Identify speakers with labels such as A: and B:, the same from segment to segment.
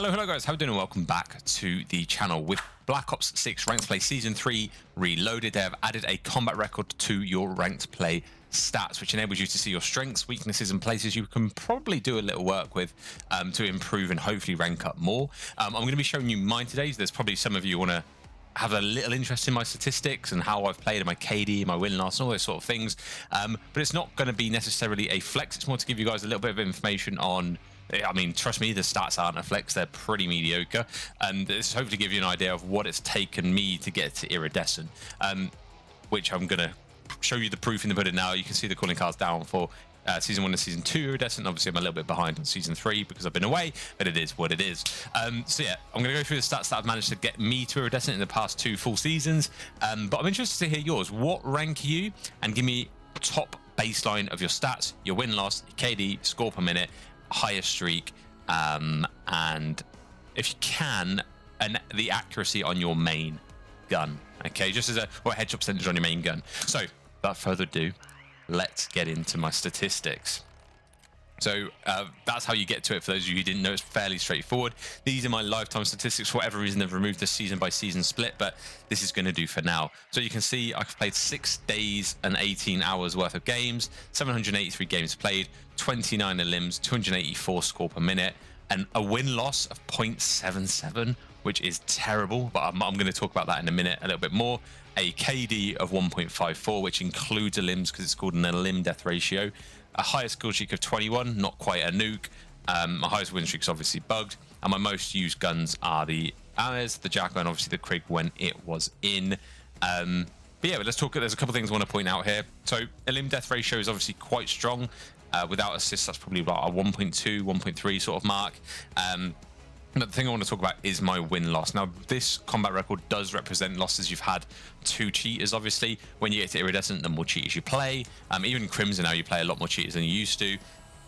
A: Hello guys, how are you doing? Welcome back to the channel. With Black Ops 6 Ranked Play Season 3 Reloaded, they have added a combat record to your Ranked Play stats, which enables you to see your strengths, weaknesses, and places you can probably do a little work with to improve and hopefully rank up more. I'm going to be showing you mine today. There's probably some of you want to have a little interest in my statistics and how I've played and my KD, my win loss, and all those sort of things. But it's not going to be necessarily a flex. It's more to give you guys a little bit of information on, I mean, trust me, the stats aren't a flex. They're pretty mediocre. And this hopefully give you an idea of what it's taken me to get to Iridescent, which I'm going to show you the proof in the pudding now. You can see the calling cards down for Season 1 and Season 2 Iridescent. Obviously, I'm a little bit behind on Season 3 because I've been away, but it is what it is. So yeah, I'm going to go through the stats that I've managed to get me to Iridescent in the past 2 full seasons. But I'm interested to hear yours. What rank are you? And give me top baseline of your stats, your win-loss, your KD, score per minute, highest streak, and if you can, and the accuracy on your main gun. Okay, just as a headshot percentage on your main gun. So, without further ado, let's get into my statistics. So that's how you get to it. For those of you who didn't know, it's fairly straightforward. These are my lifetime statistics. For whatever reason, they've removed the season by season split, but this is going to do for now. So you can see I've played 6 days and 18 hours worth of games, 783 games played, 29 limbs, 284 score per minute, and a win-loss of 0.77, which is terrible, but I'm going to talk about that in a minute a little bit more. A KD of 1.54, which includes a limbs because it's called an limb death ratio. A highest skill streak of 21, not quite a nuke. My highest win streak is obviously bugged, and my most used guns are the Harrz, the Jackal, and obviously the Krig when it was in. But yeah, let's talk. There's a couple of things I want to point out here. So a limb death ratio is obviously quite strong. Without assists, that's probably about a 1.2, 1.3 sort of mark. But the thing I want to talk about is my win-loss. Now, this combat record does represent losses you've had to cheaters, obviously. When you get to Iridescent, the more cheaters you play. Even Crimson now, you play a lot more cheaters than you used to.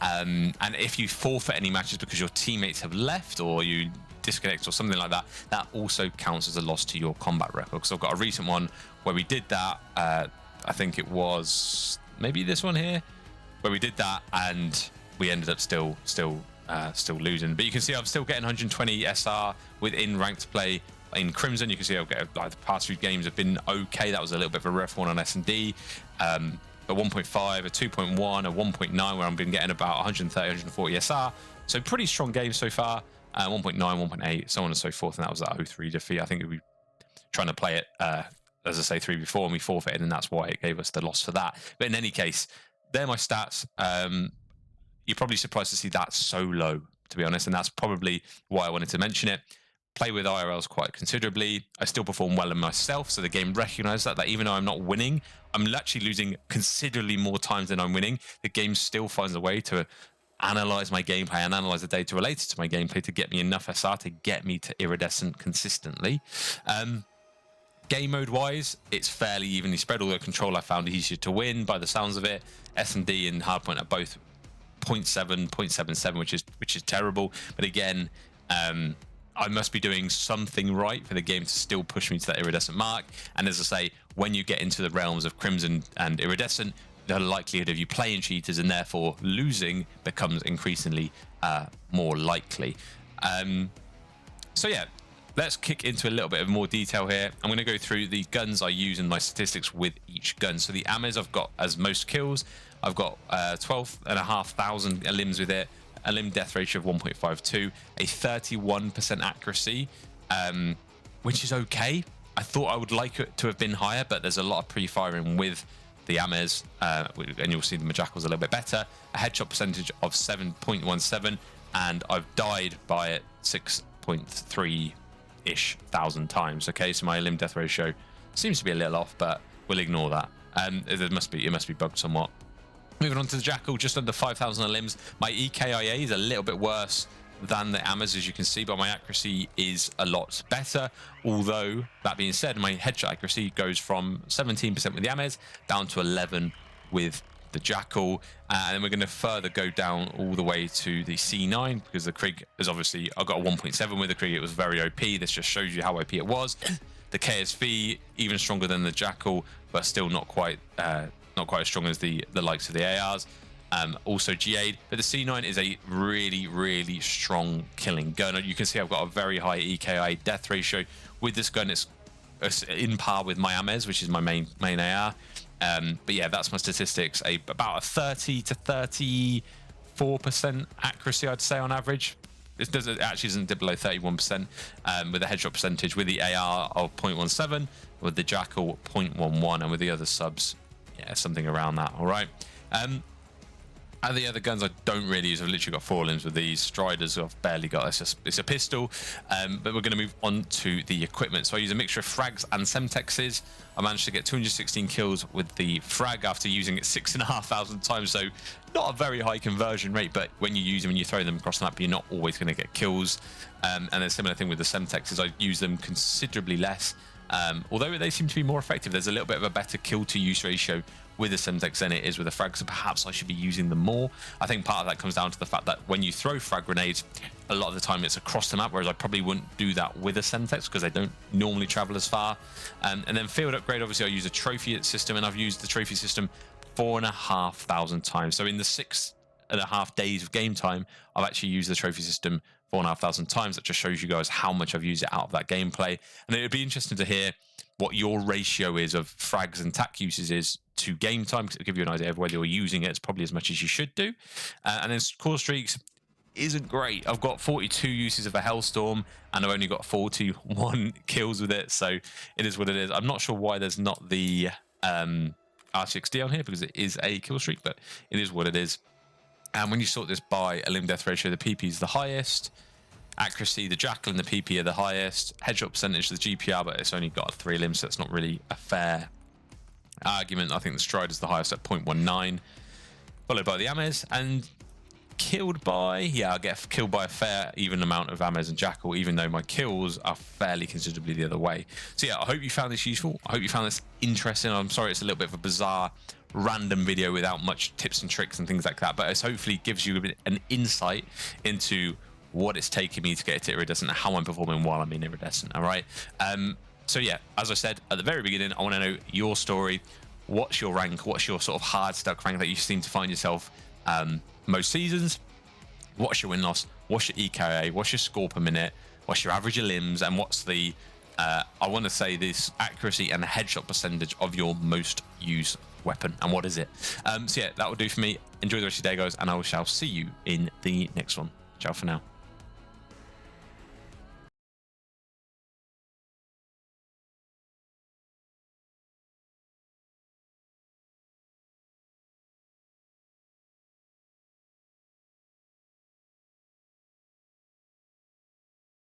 A: And if you forfeit any matches because your teammates have left or you disconnect or something like that, that also counts as a loss to your combat record. Because I've got a recent one where we did that. I think it was maybe this one here, where we did that and we ended up still losing. But you can see I'm still getting 120 SR within ranked play in Crimson. You can see I'll get, like, the past 3 games have been okay. That was a little bit of a rough one on S&D. A 1.5, a 2.1, a 1.9, where I've been getting about 130, 140 SR. So pretty strong games so far. 1.9, 1.8, so on and so forth. And that was that 0-3 defeat. I think we were trying to play it, as I say, 3 before, and we forfeited, and that's why it gave us the loss for that. But in any case, they're my stats. You're probably surprised to see that so low, to be honest, and that's probably why I wanted to mention it. Play with IRLs quite considerably. I still perform well in myself, so the game recognizes that even though I'm not winning, I'm actually losing considerably more times than I'm winning. The game still finds a way to analyze my gameplay and analyze the data related to my gameplay to get me enough SR to get me to Iridescent consistently. Game mode wise, it's fairly evenly spread, although control I found easier to win by the sounds of it. S&D and Hardpoint are both 0.7, 0.77, which is terrible. But again, I must be doing something right for the game to still push me to that Iridescent mark. And as I say, when you get into the realms of Crimson and Iridescent, the likelihood of you playing cheaters and therefore losing becomes increasingly more likely. So yeah, let's kick into a little bit of more detail here. I'm going to go through the guns I use and my statistics with each gun. So the Harrz I've got as most kills. I've got 12,500 limbs with it, a limb death ratio of 1.52, a 31% accuracy, which is okay. I thought I would like it to have been higher, but there's a lot of pre-firing with the Harrz, and you'll see the Jackal's a little bit better. A headshot percentage of 7.17, and I've died by it 6.3-ish thousand times. Okay, so my limb death ratio seems to be a little off, but we'll ignore that. It must be bugged somewhat. Moving on to the Jackal, just under 5,000 limbs. My EKIA is a little bit worse than the Harrz, as you can see, but my accuracy is a lot better. Although, that being said, my headshot accuracy goes from 17% with the Harrz down to 11 with the Jackal. And then we're going to further go down all the way to the C9, because the Krig is obviously, I got a 1.7 with the Krig. It was very OP. This just shows you how OP it was. The KSV, even stronger than the Jackal, but still not quite as strong as the likes of the ARs. Also GA'd, but the C9 is a really strong killing gun. You can see I've got a very high EKI death ratio with this gun. It's in par with my Harrz, which is my main AR. But yeah, that's my statistics. About a 30 to 34% accuracy, I'd say, on average. It actually doesn't dip below 31%, with a headshot percentage with the AR of 0.17, with the Jackal 0.11, and with the other subs, yeah, something around that. All right. And the other guns I don't really use. I've literally got 4 limbs with these. Striders I've barely got. It's a pistol. But we're going to move on to the equipment. So I use a mixture of frags and semtexes. I managed to get 216 kills with the frag after using it 6,500 times. So not a very high conversion rate, but when you use them and you throw them across the map, you're not always going to get kills. And a similar thing with the semtexes. I use them considerably less. Although they seem to be more effective, there's a little bit of a better kill to use ratio with the semtex than it is with the frag, so perhaps I should be using them more. I think part of that comes down to the fact that when you throw frag grenades, a lot of the time it's across the map, whereas I probably wouldn't do that with a semtex because they don't normally travel as far. And then field upgrade, obviously I use a trophy system, and I've used the trophy system 4,500 times. So in the 6.5 days of game time, I've actually used the trophy system 4,500 times. That just shows you guys how much I've used it out of that gameplay. And it would be interesting to hear what your ratio is of frags and tac uses to game time, because it'll give you an idea of whether you're using it. It's probably as much as you should do. And then core streaks isn't great. I've got 42 uses of a Hellstorm, and I've only got 41 kills with it, so it is what it is. I'm not sure why there's not the R6D on here, because it is a kill streak, but it is what it is. And when you sort this by a limb death ratio, the PP is the highest. Accuracy, the Jackal and the PP are the highest. Headshot percentage, the GPR, but it's only got 3 limbs, so it's not really a fair argument. I think the Stride is the highest at 0.19, followed by the Harrz, and killed by, yeah, I get killed by a fair even amount of Harrz and Jackal, even though my kills are fairly considerably the other way. So yeah, I hope you found this useful. I hope you found this interesting. I'm sorry it's a little bit of a bizarre random video without much tips and tricks and things like that, but it hopefully gives you a bit an insight into what it's taking me to get to Iridescent and how I'm performing while I'm in Iridescent. All right. So yeah, as I said at the very beginning, I want to know your story. What's your rank? What's your sort of hard stuck rank that you seem to find yourself most seasons? What's your win-loss? What's your EKA? What's your score per minute? What's your average of limbs? And what's the, I want to say this accuracy and headshot percentage of your most used weapon, and what is it? So yeah, that will do for me. Enjoy the rest of your day, guys, and I shall see you in the next one. Ciao for now.